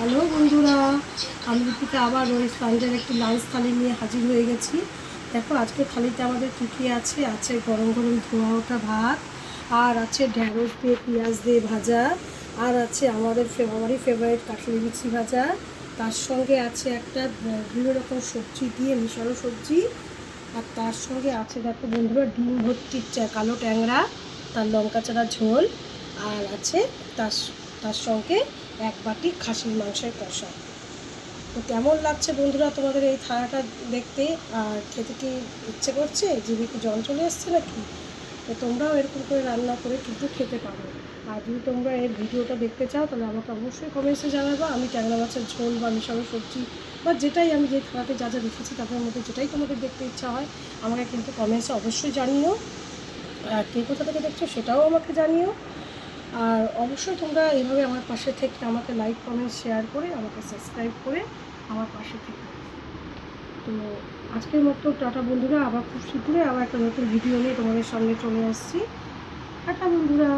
Hello বন্ধুরা, আমি রীতিতে আবার ওই সানডের একটি লাঞ্চ থালি নিয়ে হাজির হয়ে গেছি। দেখো আজকে থালিতে আমাদের কী কী আছে। আছে গরম গরম ধোয়া ওঠা ভাত, আর আছে ঢ্যাঁড়স দিয়ে পেঁয়াজ দিয়ে ভাজা, আর আছে আমারই ফেভারিট কাটলি বিচি ভাজা। তার সঙ্গে আছে একটা বিভিন্ন রকম সবজি দিয়ে মিশানো সবজি, আর তার সঙ্গে আছে দেখো বন্ধুরা ডিম ভর্তির কালো ট্যাংরা, তার লঙ্কা চারা ঝোল, আর আছে তার তার সঙ্গে এক বাটি খাসির মাংসের কষা। তো কেমন লাগছে বন্ধুরা তোমাদের এই থালাটা দেখতে, আর খেতে কি ইচ্ছে করছে, জিভে কি জল চলে এসছে নাকি? তো তোমরাও এরকম করে রান্না করে কিন্তু খেতে পারো। আর যদি তোমরা এর ভিডিওটা দেখতে চাও তাহলে আমাকে অবশ্যই কমেন্টসে জানাবো। আমি ট্যাংরা মাছের ঝোল বা মিশানো সবজি বা যেটাই আমি যে থালাতে যা যা রেখেছি তাদের মধ্যে যেটাই তোমাদের দেখতে ইচ্ছা হয় আমাকে কিন্তু কমেন্টসে অবশ্যই জানিও। আর কে কোথা থেকে দেখছো সেটাও আমাকে জানিও। আর অবশ্যই তোমরা এইভাবে আমার পাশে থেকে আমাকে লাইক কমেন্ট শেয়ার করে আমাকে সাবস্ক্রাইব করে আমার পাশে থেকে। তো আজকের মতো টাটা বন্ধুরা, আবার খুব শীঘ্রই আবার একটা নতুন ভিডিও নিয়ে তোমাদের সামনে চলে আসছি। টাটা বন্ধুরা।